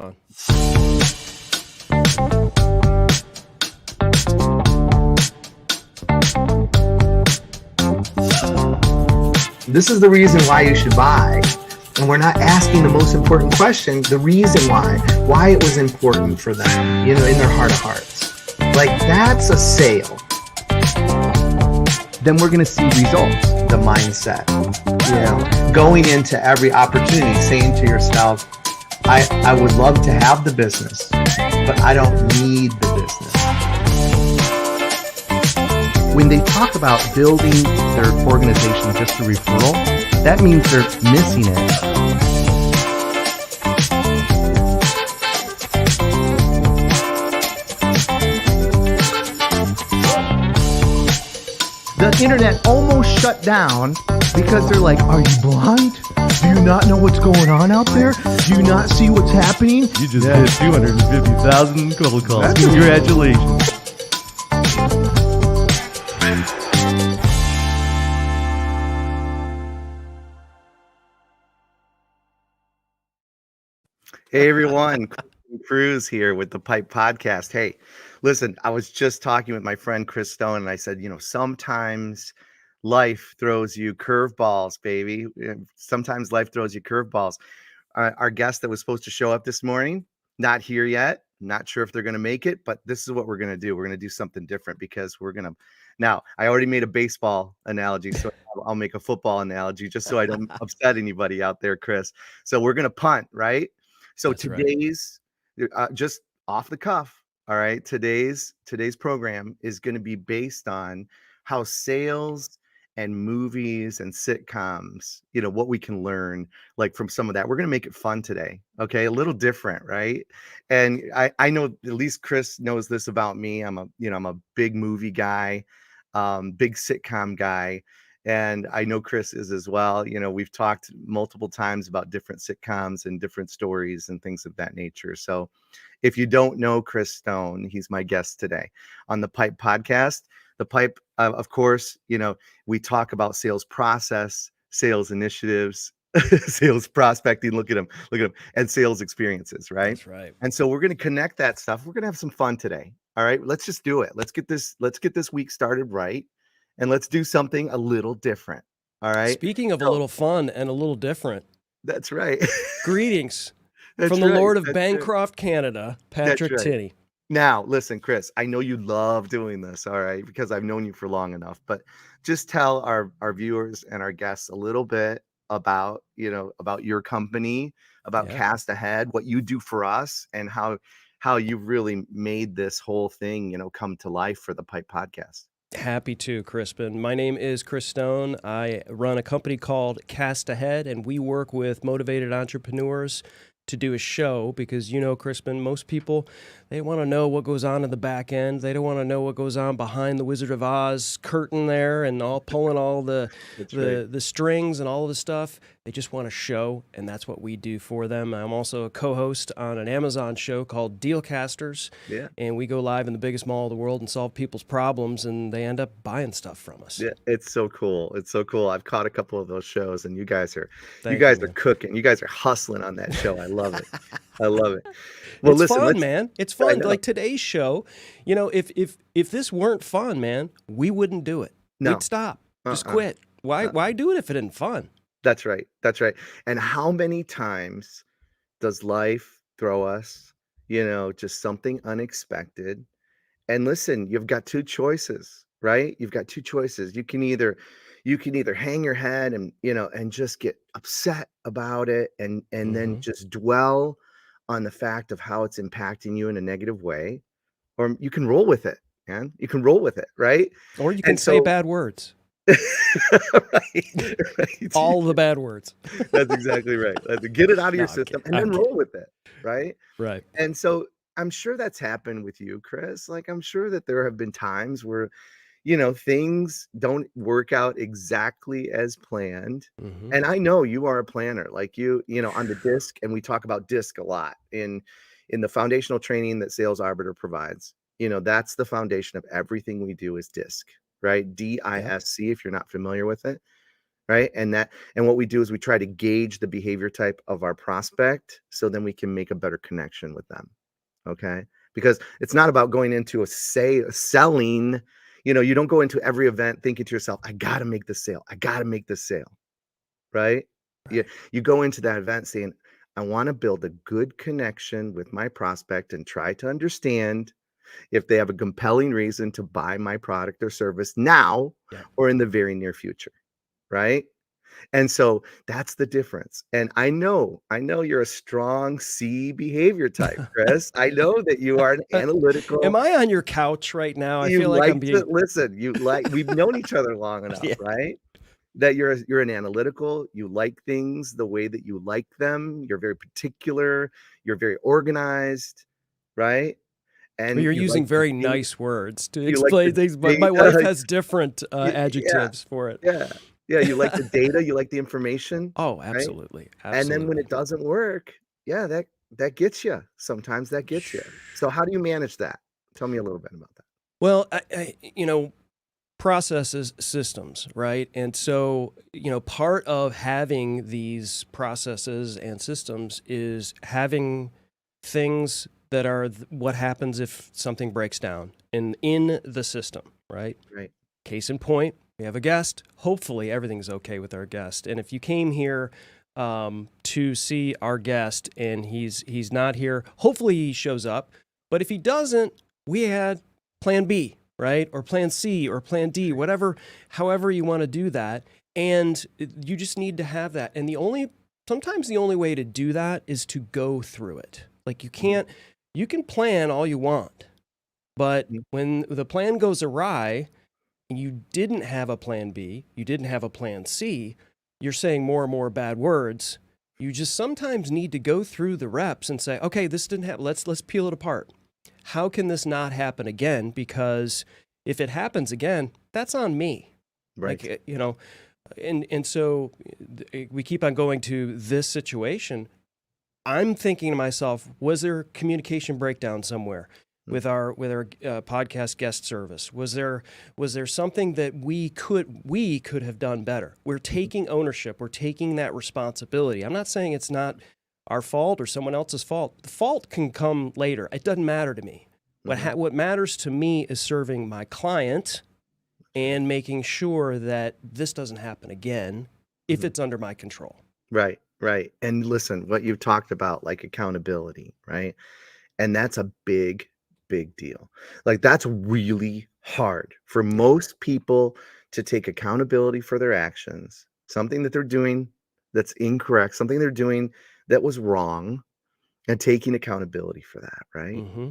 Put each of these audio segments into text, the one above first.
on. This is the reason why you should buy. And we're not asking the most important question, the reason why it was important for them, in their heart of hearts. Like, that's a sale. Then we're going to see results, the mindset. Going into every opportunity, saying to yourself, I would love to have the business, but I don't need the business. When they talk about building their organization just through referral, that means they're missing it. The internet almost shut down because they're like, are you blind? Do you not know what's going on out there? Do you not see what's happening? You just hit 250,000 cold calls. Congratulations. Hey everyone, Cruz here with the Pipe Podcast. Hey, listen, I was just talking with my friend Chris Stone, and I said, sometimes life throws you curveballs, baby. Sometimes life throws you curveballs. Our guest that was supposed to show up this morning, not here yet. Not sure if they're going to make it, but this is what we're going to do. We're going to do something different because now, I already made a baseball analogy, so I'll make a football analogy just so I don't upset anybody out there, Chris. So we're going to punt, right? So That's today's just off the cuff. All right. Today's program is going to be based on how sales and movies and sitcoms, what we can learn like from some of that. We're going to make it fun today. Okay. A little different. Right. And I know at least Chris knows this about me. I'm a big movie guy, big sitcom guy. And I know Chris is as well. We've talked multiple times about different sitcoms and different stories and things of that nature. So if you don't know Chris Stone, he's my guest today on the Pipe Podcast. The Pipe, of course, we talk about sales process, sales initiatives, sales prospecting. Look at him, and sales experiences, right? That's right. And so we're going to connect that stuff. We're going to have some fun today. All right, let's just do it. Let's get this week started right. And let's do something a little different. All right. Speaking of a little fun and a little different. That's right. Greetings That's from the right. Lord of That's Bancroft, Canada, Patrick right. Tinney. Now, listen, Chris, I know you love doing this, all right, because I've known you for long enough, but just tell our viewers and our guests a little bit about your company, about Cast Ahead, what you do for us, and how you've really made this whole thing, come to life for the Pipe Podcast. Happy to, Crispin. My name is Chris Stone. I run a company called Cast Ahead, and we work with motivated entrepreneurs to do a show because, Crispin, most people, they want to know what goes on in the back end. They don't want to know what goes on behind the Wizard of Oz curtain there and all pulling all the strings and all the stuff. They just want a show, and that's what we do for them. I'm also a co-host on an Amazon show called Dealcasters, and we go live in the biggest mall of the world and solve people's problems, and they end up buying stuff from us. Yeah, it's so cool. It's so cool. I've caught a couple of those shows, and you guys are cooking. You guys are hustling on that show. I love it. I love it. Well, it's listen, fun, man. It's fun. Like today's show, if this weren't fun, man, we wouldn't do it. No. We'd stop. Just quit. Why do it if it isn't fun? That's right. That's right. And how many times does life throw us, just something unexpected? And listen, you've got two choices, right? You've got two choices. You can either hang your head and, and just get upset about it and then just dwell on the fact of how it's impacting you in a negative way, or you can roll with it, man. You can roll with it, right? Or you can say bad words. right. All the bad words. That's exactly right. Get it out of your system and then roll with it, right? Right. And so I'm sure that's happened with you, Chris. Like, I'm sure that there have been times where, things don't work out exactly as planned. And I know you are a planner, like you on the DISC, and we talk about DISC a lot in the foundational training that Sales Arbiter provides. That's the foundation of everything we do is DISC, right? DISC, if you're not familiar with it. right? And what we do is we try to gauge the behavior type of our prospect so then we can make a better connection with them. Okay? Because it's not about going into selling, you don't go into every event thinking to yourself, I got to make this sale. I got to make this sale, right? You, Right. you go into that event saying, I want to build a good connection with my prospect and try to understand if they have a compelling reason to buy my product or service now Yeah. or in the very near future, right? And so that's the difference. And I know you're a strong C behavior type, Chris. I know that you are an Am analytical. I on your couch right now? I You feel like like I'm to being listen. We've known each other long enough, yeah. right? That you're an analytical. You like things the way that you like them. You're very particular. You're very organized, right? Well, And you're you like using the very data. nice words to You like explain the things, but my wife data. has different Yeah, adjectives for it. yeah, yeah. You like the data. You like the information, Oh, right? absolutely. And then when Absolutely. it doesn't work, yeah, that gets you. Sometimes that gets you. So how do you manage that? Tell me a little bit about that. Well, processes, systems, right? And so, part of having these processes and systems is having things that are what happens if something breaks down in the system, right? Right. Case in point, we have a guest. Hopefully, everything's okay with our guest. And if you came here to see our guest and he's not here, hopefully he shows up. But if he doesn't, we had Plan B, right, or Plan C, or Plan D, whatever, however you want to do that. And you just need to have that. And sometimes the only way to do that is to go through it. Like you can plan all you want, but Mhm. when the plan goes awry and you didn't have a plan B, you didn't have a plan C, you're saying more and more bad words. You just sometimes need to go through the reps and say, okay, this didn't happen. Let's peel it apart. How can this not happen again? Because if it happens again, that's on me. Right. Like, and so we keep on going to this situation. I'm thinking to myself, was there communication breakdown somewhere Mm. with our podcast guest service? Was there something that we could have done better? We're taking ownership. We're taking that responsibility. I'm not saying it's not our fault or someone else's fault. The fault can come later. It doesn't matter to me. Mhm. What matters to me is serving my client and making sure that this doesn't happen again if Mhm. it's under my control. Right, right. And listen, what you've talked about, like accountability, right? And that's a big, big deal. Like that's really hard for most people to take accountability for their actions, something that they're doing that's incorrect, something they're doing that was wrong, and taking accountability for that, right? Mm-hmm.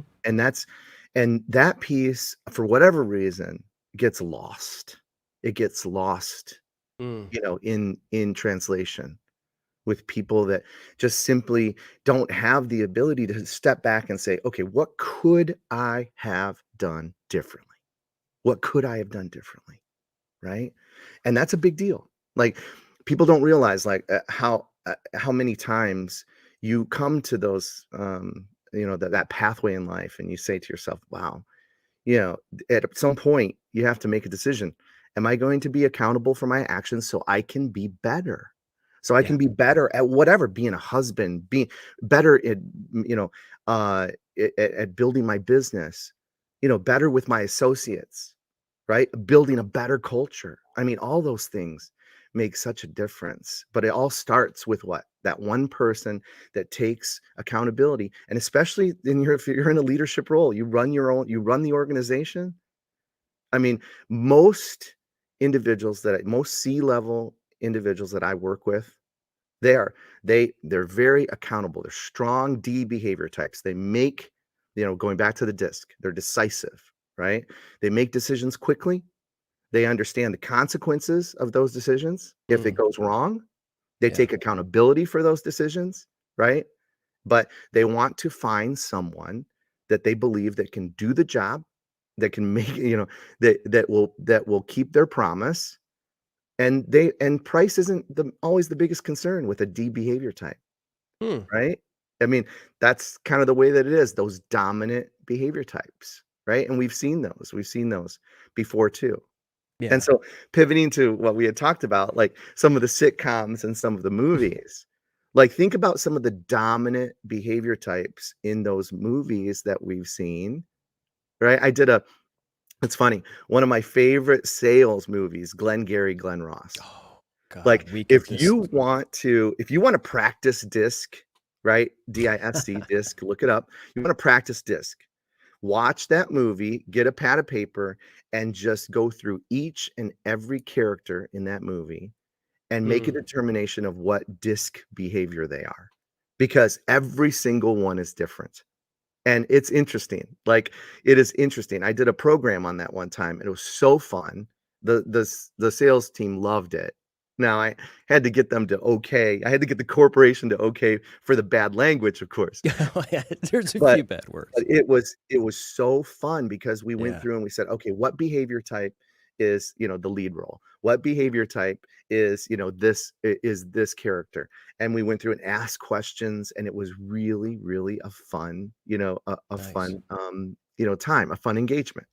And that piece, for whatever reason, gets lost. It gets lost, Mm. in translation with people that just simply don't have the ability to step back and say, okay, what could I have done differently? What could I have done differently? Right. And that's a big deal. Like people don't realize like how many times you come to those, that pathway in life and you say to yourself, wow, you know, at some point you have to make a decision. Am I going to be accountable for my actions so I can be better? So I Yeah. can be better at whatever, being a husband, being better at, you know, at building my business, better with my associates, right? Building a better culture. I mean, all those things make such a difference. But it all starts with what? That one person that takes accountability. And especially if you're in a leadership role, you run the organization. I mean, most most C-level individuals that I work with, they are they're very accountable. They're strong D behavior types. They make, going back to the disc, they're decisive, right? They make decisions quickly. They understand the consequences of those decisions. If it Mm. goes wrong, they Yeah. take accountability for those decisions, right? But they want to find someone that they believe that can do the job, that can make, that will keep their promise. And price isn't always the biggest concern with a D behavior type, Hmm. right? I mean, that's kind of the way that it is, those dominant behavior types, right? And we've seen those before too. Yeah. And so pivoting to what we had talked about, like some of the sitcoms and some of the movies, like think about some of the dominant behavior types in those movies that we've seen, right? It's funny, one of my favorite sales movies, Glengarry Glen Ross. Oh God, Like, we could just if you wanna practice disc, right? DISC, disc, look it up. You wanna practice disc, watch that movie, get a pad of paper, and just go through each and every character in that movie and make a mm, determination of what disc behavior they are, because every single one is different. And it's interesting. Like, it is interesting. I did a program on that one time, and it was so fun. The sales team loved it. Now, I had to get them to okay. I had to get the corporation to okay for the bad language, of course. yeah, there's a But few bad but words. it was so fun because we went Yeah, through and we said, "Okay, what behavior type is, the lead role? What behavior type is, this character?" And we went through and asked questions, and it was really, really a fun, a nice. fun, time, a fun engagement.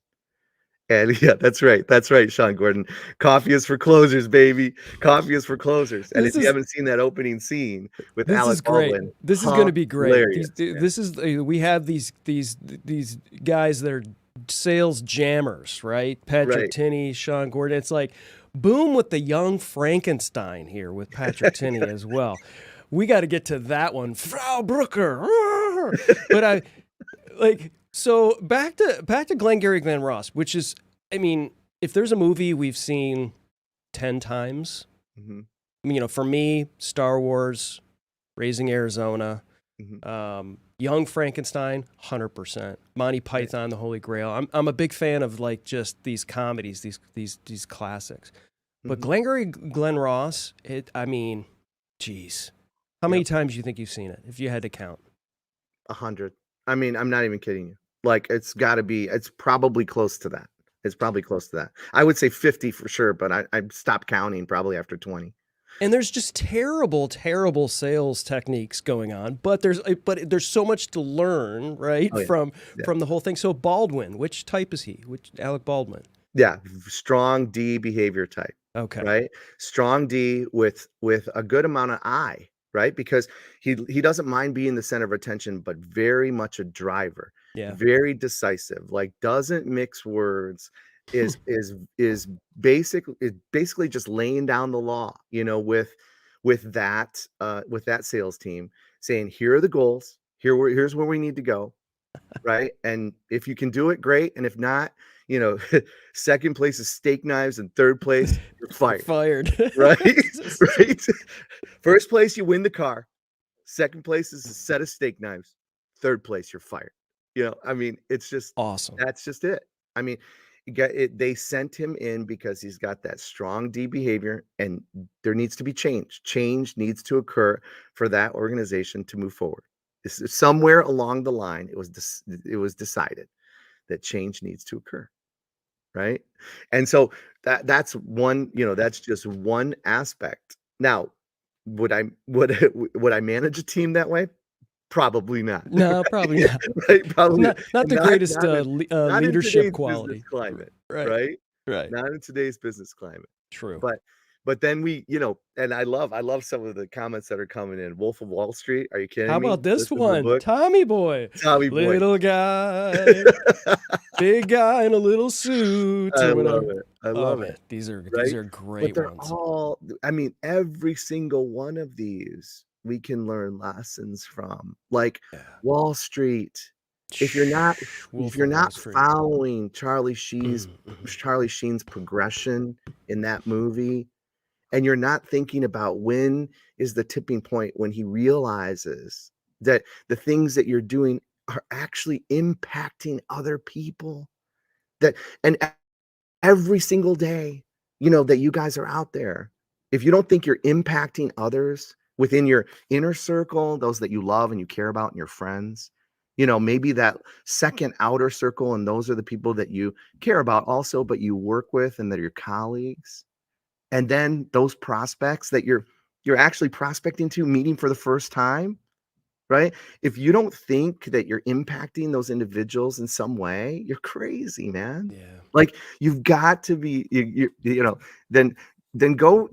And yeah, that's right, Sean Gordon. Coffee is for closers, baby. Coffee is for closers. And if This you is haven't seen that opening scene with this Alec is great. Baldwin, This is going to be great. hilarious, man. This is we have these guys that are sales jammers, right? Patrick Right. Tinney, Sean Gordon. It's like boom with the young Frankenstein here with Patrick Tinney as well. We got to get to that one, Frau Brooker. But I like so back to Glengarry Glen Ross, which is, I mean, if there's a movie we've seen 10 times, Mhm, for me, Star Wars, Raising Arizona, mhm. Young Frankenstein, 100%. Monty Right. Python, The Holy Grail. I'm a big fan of like just these comedies, these classics. But Mhm. Glengarry Glen Ross, I mean, geez, how many Yep, times do you think you've seen it? If you had to count, 100. I mean, I'm not even kidding you. Like, it's probably close to that. It's probably close to that. I would say 50 for sure, but I stopped counting probably after 20. and there's just terrible, terrible sales techniques going on. But there's so much to learn, right, Oh, yeah. Yeah. from the whole thing. So Baldwin, which type is he? Which Alec Baldwin? Yeah, strong D behavior type, Okay, right? Strong D with a good amount of I, right? Because he doesn't mind being the center of attention, but very much a driver, yeah. very decisive, like doesn't mix words, is basically just laying down the law, with that sales team, saying, here are the goals, here's where we need to go, right? And if you can do it, great. And if not, you know, second place is steak knives, and third place, you're You're fired, fired. right? Right? First place, you win the car. Second place is a set of steak knives. Third place, you're fired. I mean, Awesome. that's just it. I mean, you got it, they sent him in because he's got that strong D behavior, and there needs to be change. Change needs to occur for that organization to move forward. Somewhere along the line, it was decided that change needs to occur, right? And so that's just one aspect. Now, would I manage a team that way? Probably not. No, probably not. Right? Probably Not the not greatest not in leadership today's business quality. climate, Right. right? Right. Not in today's business climate. True. But then and I love some of the comments that are coming in. Wolf of Wall Street, are you How kidding me? about this This is the one? book. Tommy Boy. Tommy Boy. Little guy, big guy in a little suit I or love whatever. it. I Oh love man, it. these Right? are But great they're ones. all I mean, every single one of these we can learn lessons from. Like Yeah. Wall Street. If you're not if Wolf you're of Wall not Street. following Mhm. Charlie Sheen's progression in that movie, and you're not thinking about when is the tipping point when he realizes that the things that you're doing are actually impacting other people, that and every single day, that you guys are out there. If you don't think you're impacting others within your inner circle, those that you love and you care about and your friends, maybe that second outer circle, and those are the people that you care about also, but you work with and that are your colleagues. And then those prospects that you're actually prospecting to, meeting for the first time. right? If you don't think that you're impacting those individuals in some way, you're crazy, man. Yeah. Like you've got to be, then go,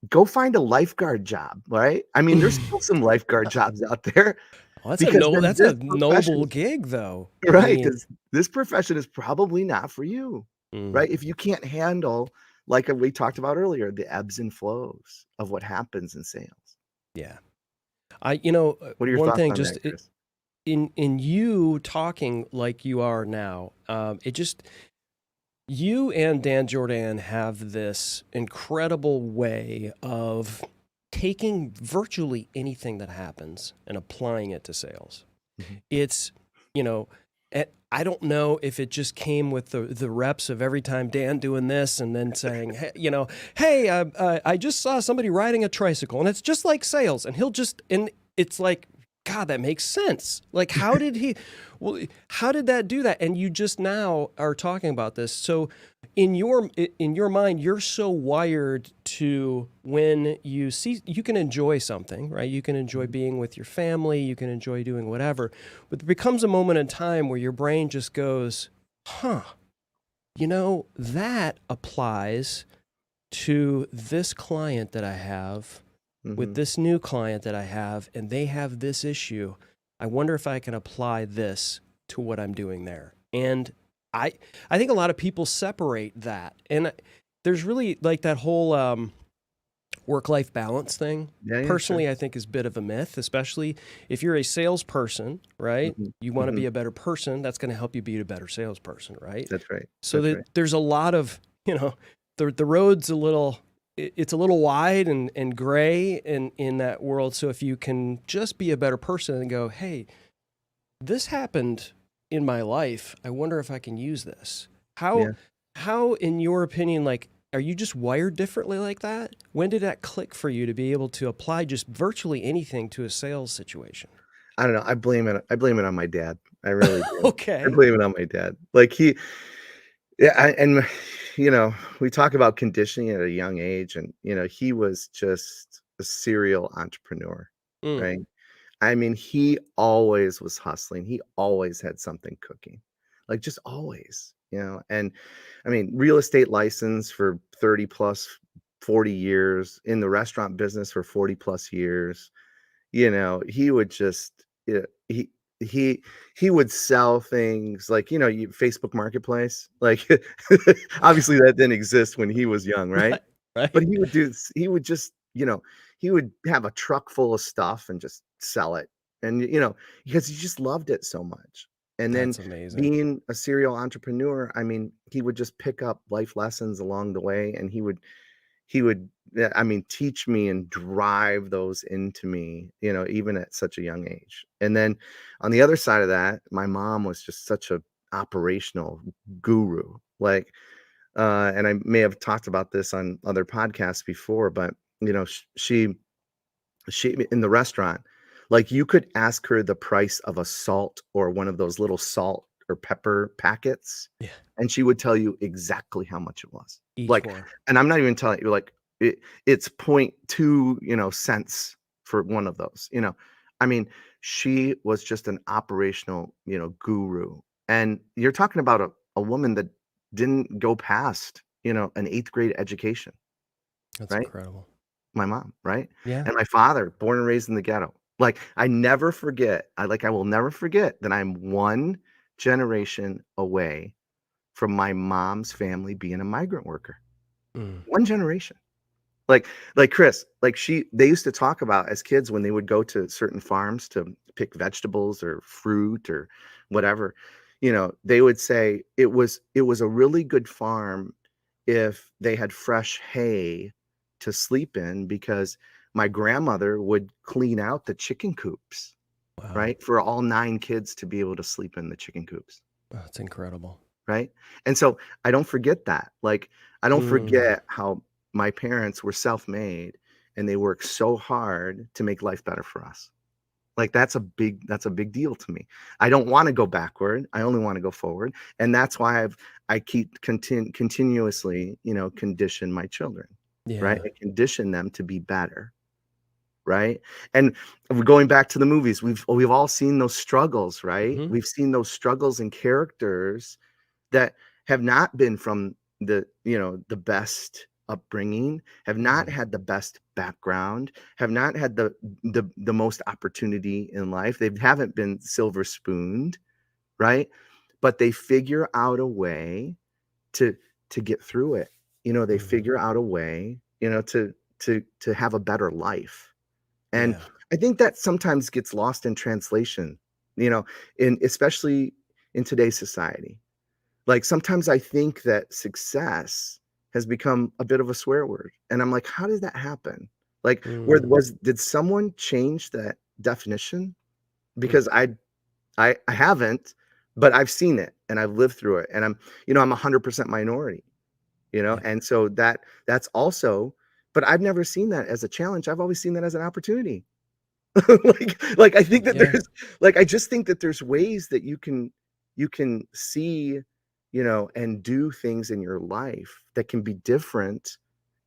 go find a lifeguard job, right? I mean, there's still some lifeguard jobs out there Well, because then that's a this profession noble is gig, though. I right, mean, because this profession is probably not for you, mm, right? If you can't handle, like we talked about earlier, the ebbs and flows of what happens in sales. yeah. What are your One thoughts thing, on just that, Chris? in you talking like you are now, it just you and Dan Jordan have this incredible way of taking virtually anything that happens and applying it to sales. Mhm. It's, you know, I don't know if it just came with the reps of every time Dan doing this and then saying, hey, hey, I just saw somebody riding a tricycle and it's just like sales. And and it's like, God, that makes sense. Like, how did that do that? And you just now are talking about this. So in your mind, you're so wired to when you can enjoy something, right? You can enjoy being with your family, you can enjoy doing whatever, but there becomes a moment in time where your brain just goes, huh, that applies to this client that I have with Mhm. this new client that I have, and they have this issue. I wonder if I can apply this to what I'm doing there. And I I think a lot of people separate that. And there's really like that whole work-life balance thing. Yeah, yeah, sure. Personally, I think is a bit of a myth, especially if you're a salesperson, right? Mhm. You want to Mhm. be a better person. That's going to help you be a better salesperson, right? That's right. So That's that right. there's a lot of, the road's it's a little wide and gray in that world. So if you can just be a better person and go, hey, this happened in my life. I wonder if I can use this. How, Yeah. how, in your opinion, like, are you just wired differently like that? When did that click for you to be able to apply just virtually anything to a sales situation? I don't know. I blame it on my dad. I really do. I Okay. blame it on my dad. Like yeah, and we talk about conditioning at a young age, and he was just a serial entrepreneur, Mm, right? I mean, he always was hustling. He always had something cooking, like just always, And I mean, real estate license for 30 plus 40 years, in the restaurant business for 40 plus years. He would just he he would sell things like, Facebook Marketplace. Like obviously that didn't exist when he was young, right? right. But Right. he would just, he would have a truck full of stuff and just sell it. And because he just loved it so much. And then That's amazing. being a serial entrepreneur, I mean, he would just pick up life lessons along the way, and he would yeah, I mean, teach me and drive those into me, even at such a young age. And then on the other side of that, my mom was just such a operational guru. Like, and I may have talked about this on other podcasts before, but she in the restaurant, like you could ask her the price of a salt or one of those little salt or pepper packets, Yeah. and she would tell you exactly how much it was. Each Like, one. and I'm not even telling you, like it's point 0.2, cents for one of those. I mean, she was just an operational, guru. And you're talking about a woman that didn't go past, an eighth grade education, That's right? incredible. My mom, right? Yeah. And my father, born and raised in the ghetto. Like, I will never forget that I'm one generation away from my mom's family being a migrant worker. Mm. One generation. Like Chris, like they used to talk about as kids when they would go to certain farms to pick vegetables or fruit or whatever, they would say it was a really good farm if they had fresh hay to sleep in, because my grandmother would clean out the chicken coops, Wow. right? For all 9 kids to be able to sleep in the chicken coops. Oh, that's incredible. Right? And so I don't forget that. Like, I don't Mm. forget how my parents were self-made and they worked so hard to make life better for us. Like that's a big deal to me. I don't want to go backward. I only want to go forward. And that's why I keep continuously, condition my children, right? Yeah. I condition them to be better. right? And we're going back to the movies. We've all seen those struggles, right? Hmm. We've seen those struggles in characters that have not been from the best upbringing, have not Hmm. had the best background, have not had the most opportunity in life. They haven't been silver spooned, right? But they figure out a way to to get through it. They Hmm. figure out a way, to have a better life. And Yeah. I think that sometimes gets lost in translation, you know, in especially in today's society. Like sometimes I think that success has become a bit of a swear word. And I'm like, how did that happen? Like, Mm. did someone change that definition? Mm. Because I haven't, but I've seen it and I've lived through it. And I'm 100% minority, Yeah. and so that's also, but I've never seen that as a challenge. I've always seen that as an opportunity. Like I think that Yeah. I just think that there's ways that you can see, and do things in your life that can be different,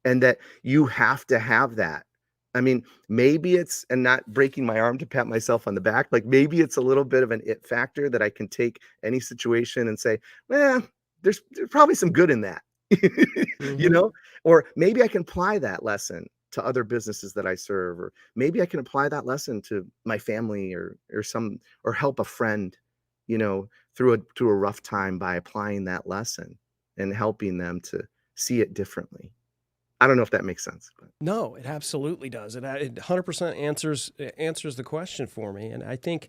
and that you have to have that. I mean, maybe it's, and not breaking my arm to pat myself on the back, like maybe it's a little bit of an it factor that I can take any situation and say, well, there's probably some good in that. you Hmm. know, or maybe I can apply that lesson to other businesses that I serve, or maybe I can apply that lesson to my family, or help a friend, through a rough time by applying that lesson and helping them to see it differently. I don't know if that makes sense, but No, it absolutely does. It 100% answers the question for me. And I think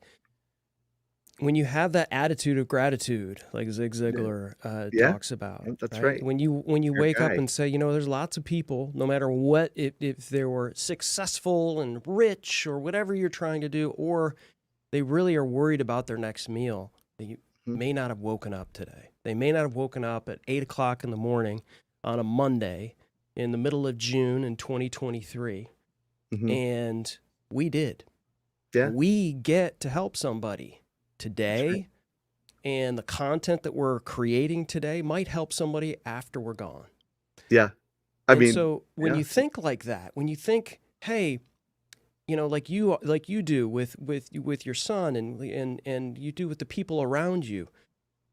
when you have that attitude of gratitude, like Zig yeah, Ziglar yeah, talks about, that's right? right. When you Our wake up guy. and say, there's lots of people, no matter what, if they were successful and rich or whatever you're trying to do, or they really are worried about their next meal, they Mhm, may not have woken up today. They may not have woken up at 8 o'clock in the morning on a Monday in the middle of June in 2023, mhm. and we did. Yeah, We get to help somebody that's right. today, and the content that we're creating today might help somebody after we're gone. Yeah, I And mean, so when yeah, you think like that, when you think, hey, like you do with your son, and you do with the people around you,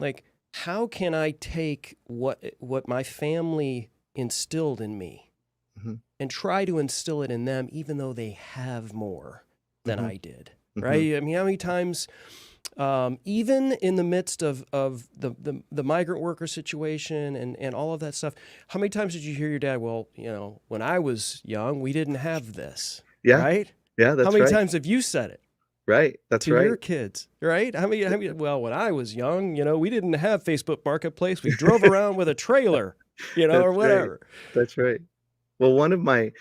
like, how can I take what my family instilled in me mhm, and try to instill it in them, even though they have more than mhm, I did, mhm, right? I mean, how many times, even in the midst of the migrant worker situation and all of that stuff, how many times did you hear your dad, well, when I was young, we didn't have this, yeah, right? yeah, How that's many right, times have you said it right, that's to your right. kids, right? How many, well, when I was young, we didn't have Facebook Marketplace. We drove around with a trailer, or That's right, whatever. that's right. Well, one of my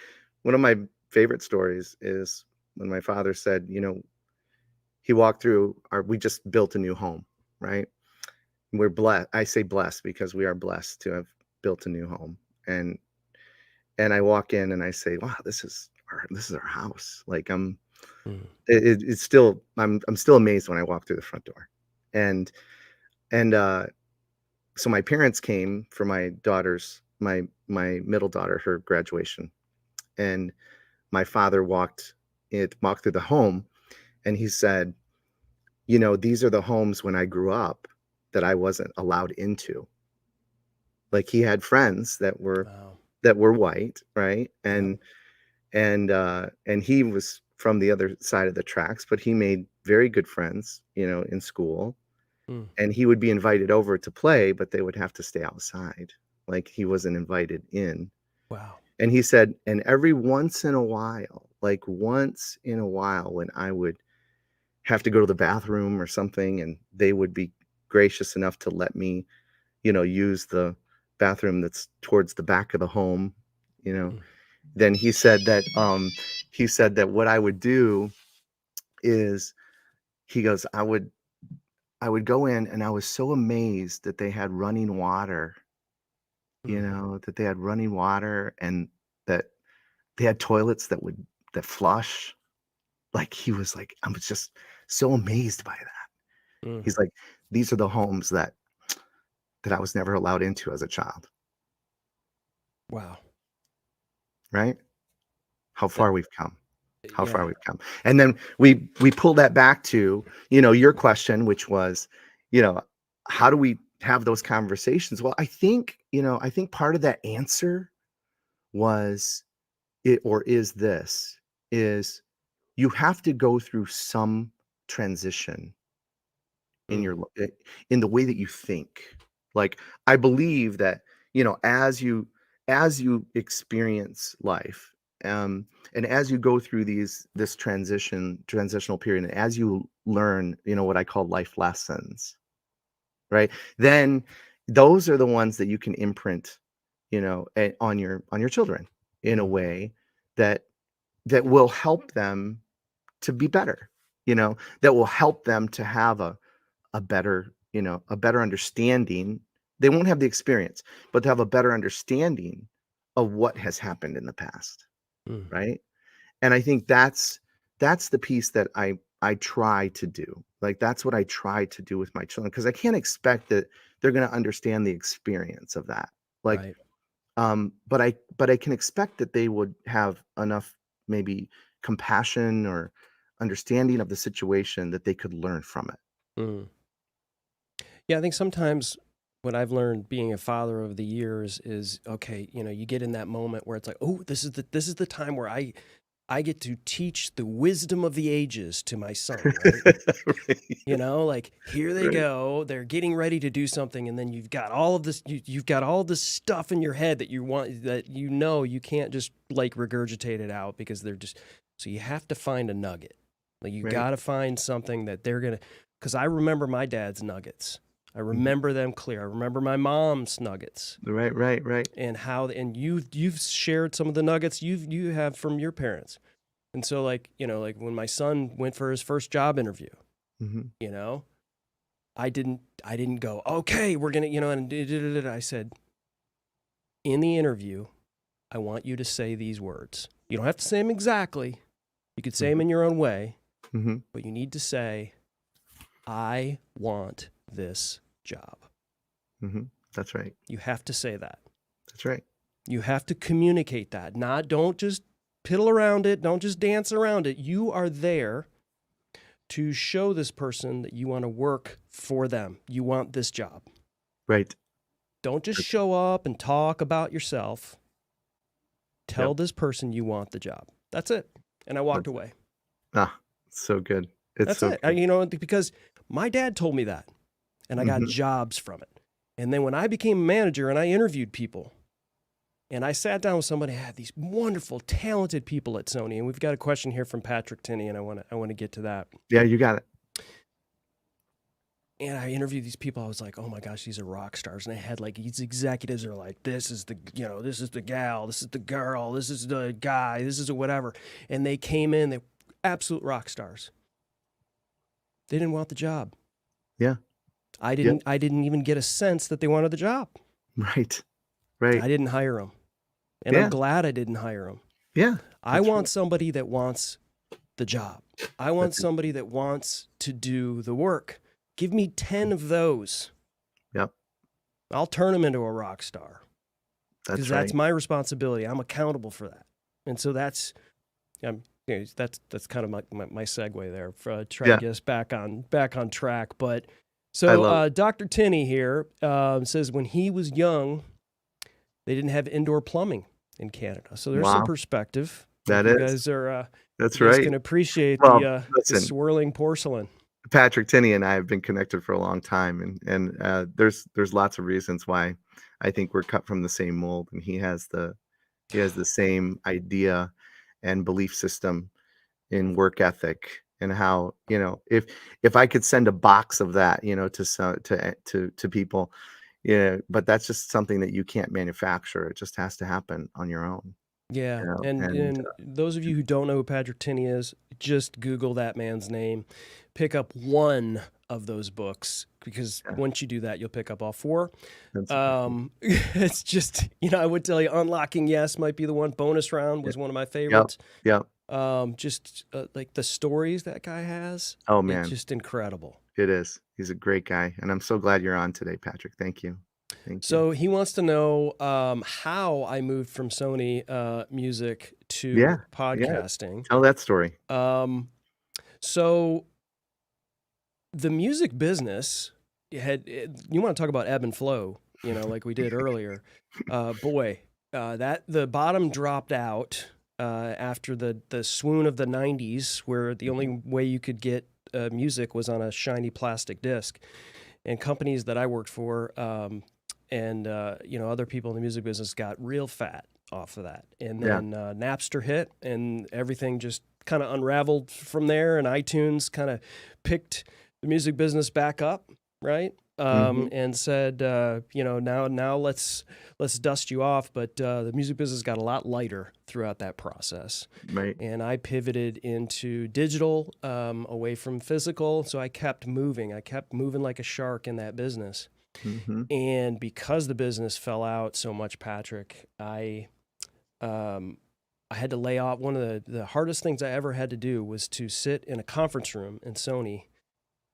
favorite stories is when my father said, he walked through we just built a new home, right? We're blessed. I say blessed because we are blessed to have built a new home. And I walk in and I say, wow, this is our house. Like Mm. it's still, I'm still amazed when I walk through the front door. And and so my parents came for my middle daughter, her graduation. And my father walked through the home, and he said, these are the homes when I grew up that I wasn't allowed into. Like he had friends Wow. that were white, right? Yep. And he was from the other side of the tracks, but he made very good friends, in school. Mm. And he would be invited over to play, but they would have to stay outside. Like he wasn't invited in. Wow. And he said, and every once in a while, like once in a while, when I would have to go to the bathroom or something, and they would be gracious enough to let me, use the bathroom that's towards the back of the home, you know, Mm. then he said that what I would do is, he goes, I would go in, and I was so amazed that they had running water, Mm. that they had running water, and that they had toilets that flush. Like he was like, I was just so amazed by that. Mm. He's like, these are the homes that I was never allowed into as a child, Wow. right? How That far we've come. how far Yeah. we've come. And then we pull that back to, your question, which was, how do we have those conversations? Well, I think part of that answer was it, or is you have to go through some transition in Mm, your in the way that you think. Like, I believe that, as you experience life, and as you go through this transitional period, and as you learn, what I call life lessons, right? Then those are the ones that you can imprint, on your children in a mm, way that will help them to be better, that will help them to have a better understanding. They won't have the experience, but to have a better understanding of what has happened in the past, mm. right? And I think that's the piece that I try to do. Like, that's what I try to do with my children, because I can't expect that they're going to understand the experience of that. Like, Right. but I can expect that they would have enough, maybe, compassion or understanding of the situation that they could learn from it. Mm. Yeah, I think sometimes what I've learned being a father over the years is, okay, you get in that moment where it's like, oh, this is the time where I get to teach the wisdom of the ages to my son, right? Right. Like, here they Right. go, they're getting ready to do something, and then you've got all of this, you've got all this stuff in your head that you can't just like regurgitate it out because they're just, so you have to find a nugget. Like, you Right. got to find something that they're gonna, because I remember my dad's nuggets. I Mhm. remember them clear. I remember my mom's nuggets Right, right, right. and and you've shared some of the nuggets you have from your parents. And so, like, like when my son went for his first job interview, Mhm. you know, I didn't go, okay, we're gonna, and I said, in the interview, I want you to say these words. You don't have to say them exactly. You could say them Mhm. in your own way, Mhm. but you need to say, I want this job. Mhm. That's right. You have to say that. That's right. You have to communicate that. Don't just piddle around it. Don't just dance around it. You are there to show this person that you want to work for them. You want this job. Right. Don't just That's show up and talk about yourself. Yep. Tell this person you want the job. That's it. And I walked That's away. so good. It's That's so it. good. Because my dad told me that, and I got Mhm. jobs from it. And then when I became a manager and I interviewed people, and I sat down with somebody, I had these wonderful, talented people at Sony. And we've got a question here from Patrick Tinney, and I want to get to that. Yeah, you got it. And I interviewed these people. I was like, oh my gosh, these are rock stars. And I had like these executives are like, this is the gal, this is the girl, this is the guy, this is a whatever. And they came in, they were absolute rock stars. They didn't want the job. Yeah. I Yep. didn't even get a sense that they wanted the job. Right. I Right. didn't hire them. And I'm Yeah. glad I didn't hire them. Yeah. I That's want right. somebody that wants the job. I want That's it. somebody that wants to do the work. Give me 10 of those. Yep. I'll turn them into a rock star because That's that's right. my responsibility. I'm accountable for that. And so that's kind of my segue there for try to Yeah. get us back on track. But I love so Dr. Tinney here says when he was young, they didn't have indoor plumbing in Canada. So there's some Wow. perspective. I think That is. That's you guys right. can appreciate Well, the listen, swirling porcelain. Patrick Tinney and I have been connected for a long time, and there's lots of reasons why I think we're cut from the same mold, and he has the same idea and belief system in work ethic, and how, if I could send a box of that, to people, but that's just something that you can't manufacture. It just has to happen on your own, Yeah, and and those of you who don't know who Patrick Tinney is, just Google that man's name. Pick up one of those books because yeah, once you do that, you'll pick up all four. that's It's just, I would tell you, Unlocking Yes might be the one. Bonus Round yeah, was one of my yep, favorites. yep. Just like the stories that guy has, Oh it's man, just incredible. it is. He's a great guy, and I'm so glad you're on today, Patrick. Thank you. Thank you. So he wants to know how I moved from Sony music to Yeah. Yeah. podcasting. Tell that story. So the music business you want to talk about ebb and flow, like we did earlier. That the bottom dropped out after the swoon of the 90s, where the only way you could get music was on a shiny plastic disc. And companies that I worked for and other people in the music business got real fat off of that. And then Napster hit, and everything just kind of unraveled from there. And iTunes kind of picked the music business back up, right? And said, now let's dust you off. But the music business got a lot lighter throughout that process. Right. And I pivoted into digital, away from physical. So I kept moving like a shark in that business. And because the business fell out so much, Patrick, I had to lay off. One of the hardest things I ever had to do was to sit in a conference room in Sony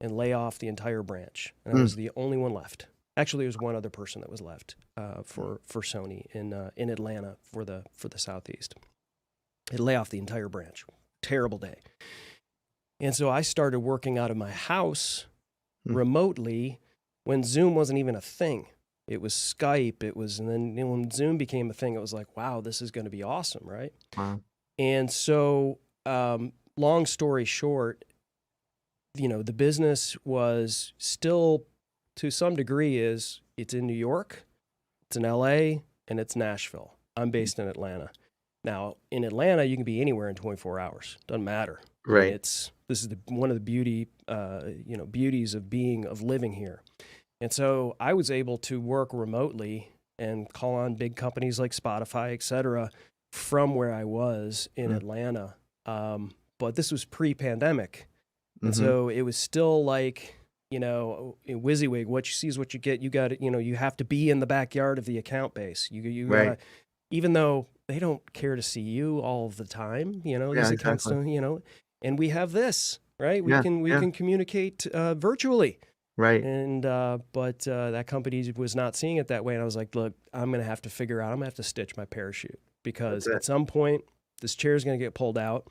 and lay off the entire branch. And I was the only one left. Actually, there was one other person that was left for Sony in Atlanta for the Southeast. I'd lay off the entire branch. Terrible day. And so I started working out of my house remotely when Zoom wasn't even a thing. It was Skype. And then when Zoom became a thing, it was like, wow, this is going to be awesome, right? Wow. And so, long story short, the business was still, to some degree, it's in New York, it's in LA, and it's Nashville. I'm based in Atlanta. Now, in Atlanta, you can be anywhere in 24 hours. Doesn't matter. Right. I mean, this is one of the beauties of living here. And so I was able to work remotely and call on big companies like Spotify, et cetera, from where I was in Atlanta. But this was pre-pandemic. And so it was still like, in WYSIWYG, what you see is what you get. You got to, you have to be in the backyard of the account base. You Right. gotta, even though they don't care to see you all of the time, these accounts exactly. don't, and we have this, right? We Yeah, can communicate virtually. Right. And but that company was not seeing it that way, and I was like, look, I'm gonna have to figure out. I'm gonna have to stitch my parachute, because That's it. at some point this chair is gonna get pulled out.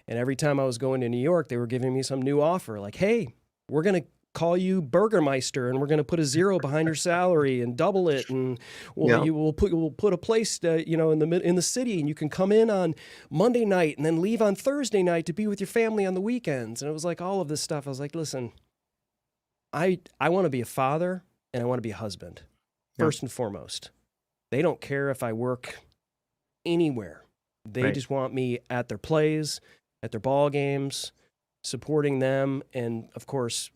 And every time I was going to New York, they were giving me some new offer, like, hey, we're gonna call you Burgermeister, and we're gonna put a zero behind your salary and double it, and we'll put a place in the city, and you can come in on Monday night and then leave on Thursday night to be with your family on the weekends. And it was like all of this stuff. I was like, listen, I want to be a father, and I want to be a husband, first and foremost. They don't care if I work anywhere. They just want me at their plays, at their ball games, supporting them, and of course,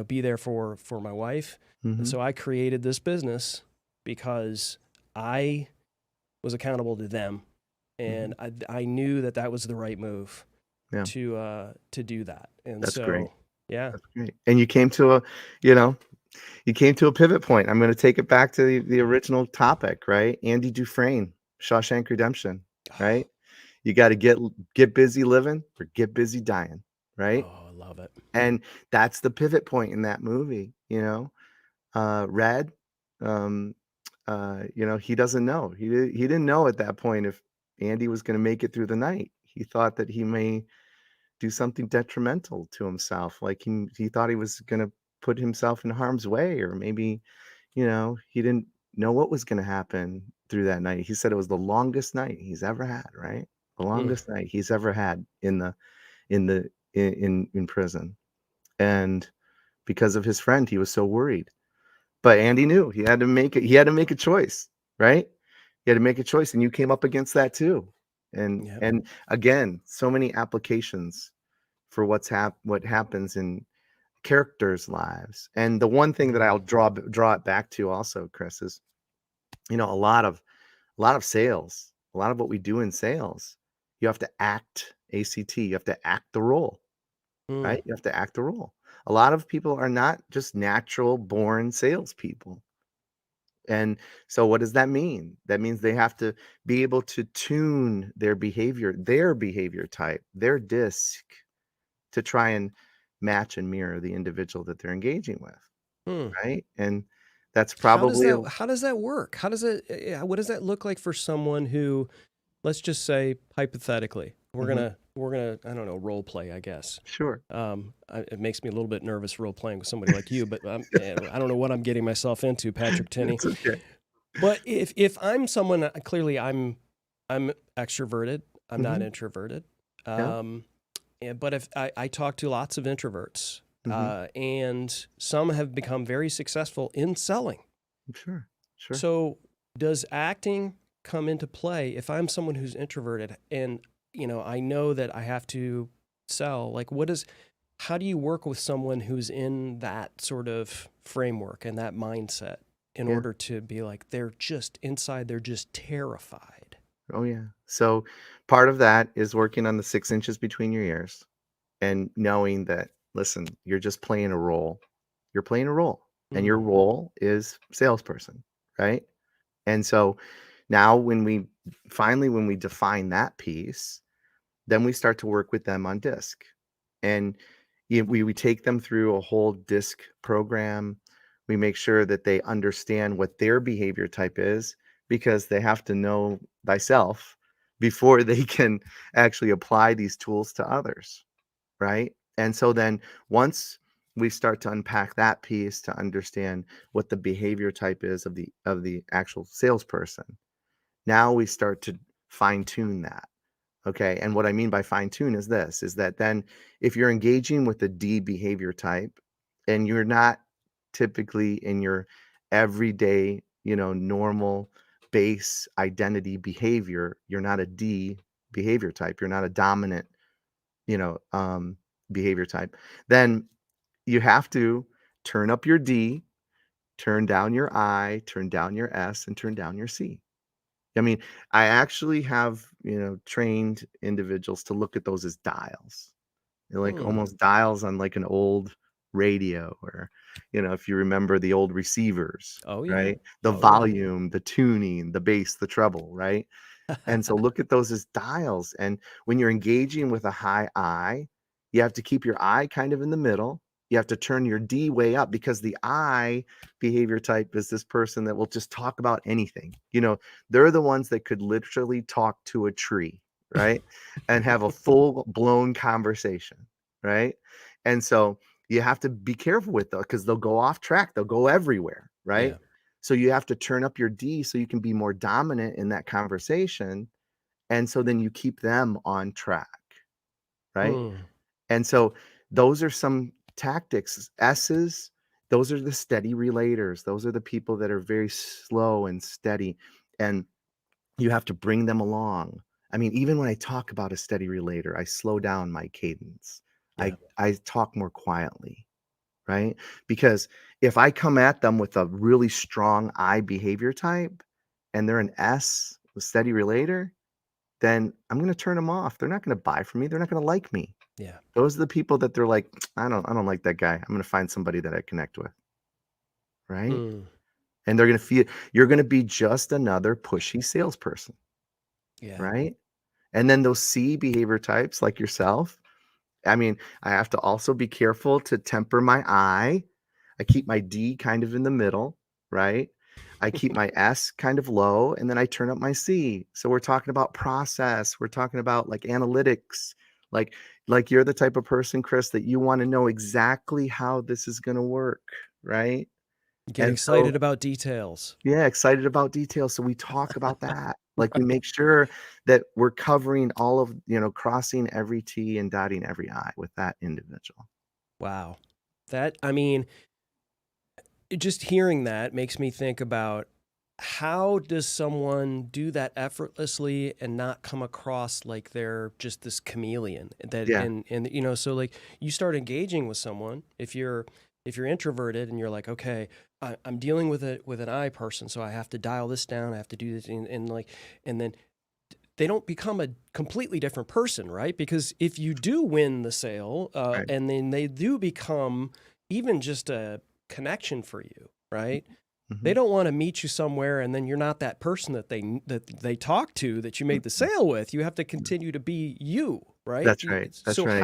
be there for my wife. And so I created this business because I was accountable to them, and I knew that was the right move to do that. And That's so great. yeah. That's great. And you came to a pivot point. I'm going to take it back to the original topic, right? Andy Dufresne, Shawshank Redemption, right? You got to get busy living or get busy dying, right? Oh, I love it. And that's the pivot point in that movie, Red, he doesn't know. He didn't know at that point if Andy was going to make it through the night. He thought that he may do something detrimental to himself. Like he thought he was going to put himself in harm's way, or maybe, he didn't know what was going to happen through that night. He said it was the longest night he's ever had, right? The longest night he's ever had in prison. And because of his friend, he was so worried. But Andy knew he had to make it. He had to make a choice, right? He had to make a choice, and you came up against that too. And again, so many applications for what happens in characters' lives. And the one thing that I'll draw it back to also, Chris, is a lot of sales, a lot of what we do in sales, you have to act ACT, you have to act the role, right? You have to act the role. A lot of people are not just natural born salespeople. And so what does that mean? That means they have to be able to tune their behavior type, their disc, to try and match and mirror the individual that they're engaging with, right? And That's probably how does that work? What does that look like for someone who, let's just say hypothetically, we're gonna I don't know, role play, I guess. sure. It makes me a little bit nervous role playing with somebody like you, but I don't know what I'm getting myself into, Patrick Tinney. It's okay. But if I'm someone, clearly I'm extroverted. I'm not introverted. Yeah. But if I talk to lots of introverts, Mhm. and some have become very successful in selling. Sure. Sure. So does acting come into play if I'm someone who's introverted and I know that I have to sell? Like, how do you work with someone who's in that sort of framework and that mindset in Yeah. order to be like, they're just inside, they're just terrified? Oh yeah. So part of that is working on the 6 inches between your ears and knowing that, listen, you're just playing a role. You're playing a role, and your Mm, role is salesperson, right? And so now when we define that piece, then we start to work with them on disc. And we take them through a whole disc program. We make sure that they understand what their behavior type is, because they have to know thyself before they can actually apply these tools to others, right? And so then once we start to unpack that piece to understand what the behavior type is of the actual salesperson, now we start to fine tune that. Okay. And what I mean by fine tune is this, is that then if you're engaging with the D behavior type and you're not typically in your everyday, normal base identity behavior, you're not a D behavior type, you're not a dominant, you know, um, behavior type, then you have to turn up your D, turn down your I, turn down your S, and turn down your C. I mean, I actually have, trained individuals to look at those as dials. They're like hmm. almost dials on like an old radio, or, if you remember the old receivers, Oh yeah. right? The Oh yeah. volume, the tuning, the bass, the treble, right? And so look at those as dials. And when you're engaging with a high I, you have to keep your I kind of in the middle. You have to turn your D way up, because the I behavior type is this person that will just talk about anything. They're the ones that could literally talk to a tree, right? And have a full blown conversation, right? And so you have to be careful with those, because they'll go off track, they'll go everywhere, right? Yeah. So you have to turn up your D so you can be more dominant in that conversation. And so then you keep them on track, right? Hmm. And so those are some tactics. S's, those are the steady relators. Those are the people that are very slow and steady. And you have to bring them along. I mean, even when I talk about a steady relator, I slow down my cadence. Yeah. I talk more quietly, right? Because if I come at them with a really strong I behavior type and they're an S, a steady relator, then I'm going to turn them off. They're not going to buy from me. They're not going to like me. Yeah. Those are the people that they're like, I don't like that guy. I'm going to find somebody that I connect with, right? Hmm. And they're going to feel you're going to be just another pushy salesperson, Yeah. right? And then those C behavior types like yourself, I mean, I have to also be careful to temper my I. I keep my D kind of in the middle, right? I keep my S kind of low, and then I turn up my C. So we're talking about process. We're talking about like analytics. Like like you're the type of person, Chris, that you want to know exactly how this is going to work, right? Get And so excited about details. yeah, excited about details. So we talk about that. Like we make sure that we're covering all of, crossing every T and dotting every I with that individual. Wow. I mean, just hearing that makes me think about, how does someone do that effortlessly and not come across like they're just this chameleon that Yeah, and so like you start engaging with someone, if you're introverted and you're like, okay, I'm dealing with an I person, so I have to dial this down, I have to do this, and then they don't become a completely different person, right? Because if you do win the sale, right. and then they do become even just a connection for you, right? They Mhm. don't want to meet you somewhere and then you're not that person that they talk to, that you made the sale with. You have to continue to be you, right? That's right. That's So right.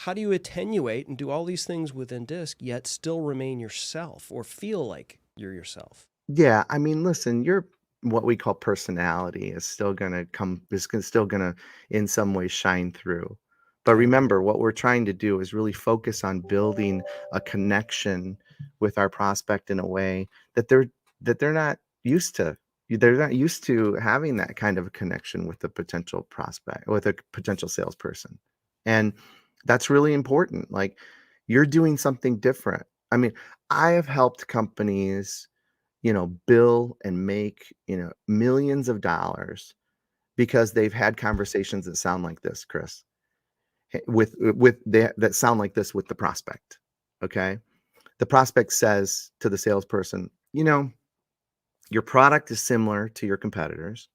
how do you attenuate and do all these things within DISC yet still remain yourself or feel like you're yourself? Yeah, I mean, listen, your what we call personality is still gonna still gonna in some way shine through. But Okay. remember, what we're trying to do is really focus on building a connection with our prospect in a way that they're not used to. They're not used to having that kind of a connection with a potential prospect, with a potential salesperson. And that's really important. Like, you're doing something different. I mean, I have helped companies, bill and make, millions of dollars because they've had conversations that sound like this, Chris, that sound like this with the prospect. Okay. The prospect says to the salesperson, your product is similar to your competitors.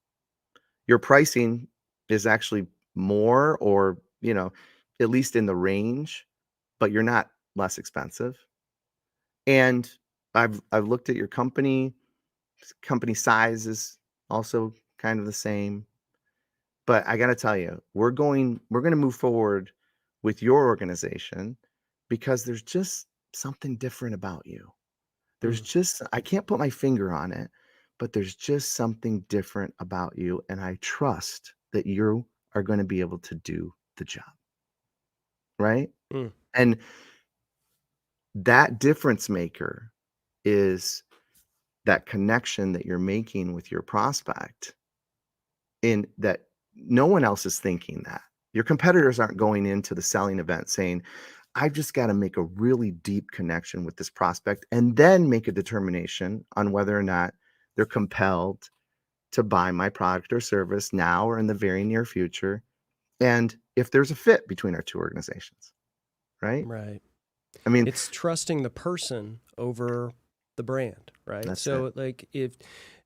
Your pricing is actually more, or, at least in the range, but you're not less expensive. And I've looked at your company size is also kind of the same. But I got to tell you, we're going to move forward with your organization because there's just something different about you. There's just, I can't put my finger on it, but there's just something different about you. And I trust that you are going to be able to do the job. Right. Mm. And that difference maker is that connection that you're making with your prospect, in that no one else is thinking that. Your competitors aren't going into the selling event saying, I've just got to make a really deep connection with this prospect and then make a determination on whether or not they're compelled to buy my product or service now or in the very near future. And if there's a fit between our two organizations, right? Right. I mean, It's trusting the person over the brand, right? That's So like and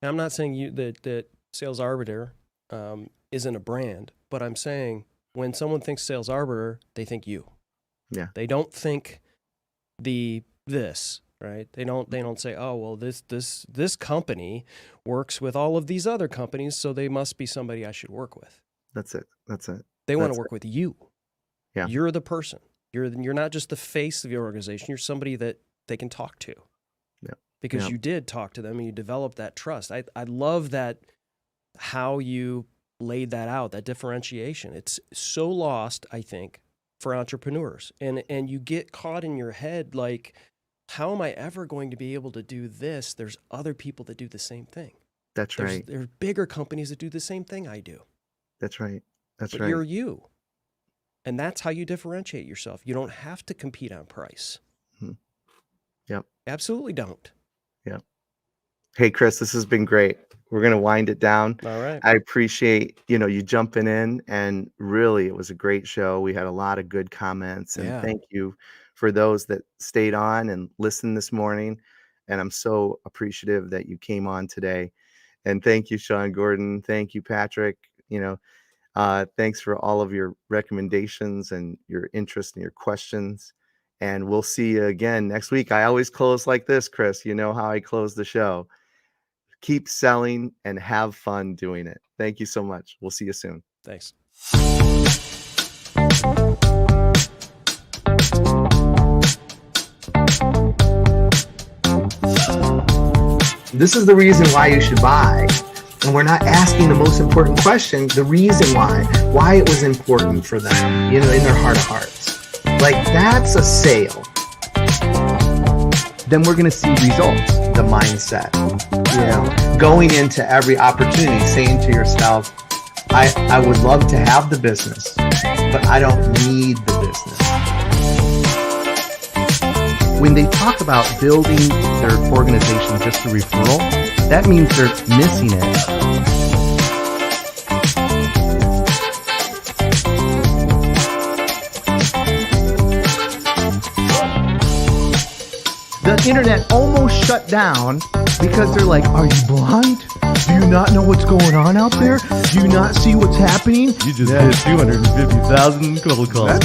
I'm not saying that Sales Arbiter isn't a brand, but I'm saying when someone thinks Sales Arbiter, they think you. Yeah. They don't think this, right? They don't say, oh, well, this company works with all of these other companies, so they must be somebody I should work with. That's it. They want That's to work with you. Yeah. You're the person. You're not just the face of your organization. You're somebody that they can talk to. Yeah. Because Yeah. you did talk to them and you developed that trust. I love that, how you laid that out, that differentiation. It's so lost, I think, for entrepreneurs. And you get caught in your head like, how am I ever going to be able to do this? There's other people that do the same thing. That's right. There's bigger companies that do the same thing I do. That's right. That's But right. you're you. And that's how you differentiate yourself. You don't have to compete on price. Mhm. Yep. Absolutely don't. Yep. Hey, Chris, this has been great. We're going to wind it down. All right. I appreciate, you jumping in, and really it was a great show. We had a lot of good comments, and Yeah. thank you for those that stayed on and listened this morning. And I'm so appreciative that you came on today. And thank you, Sean Gordon. Thank you, Patrick. Thanks for all of your recommendations and your interest and your questions. And we'll see you again next week. I always close like this, Chris. You know how I close the show. Keep selling and have fun doing it. Thank you so much. We'll see you soon. Thanks. This is the reason why you should buy. And we're not asking the most important question, the reason why it was important for them, in their heart of hearts. Like, that's a sale. Then we're going to see results, the mindset. Going into every opportunity, saying to yourself, I would love to have the business, but I don't need the business. When they talk about building their organization just through referral, that means they're missing it. The internet almost shut down because they're like, are you blind? Do you not know what's going on out there? Do you not see what's happening? You just hit 250,000 cold calls.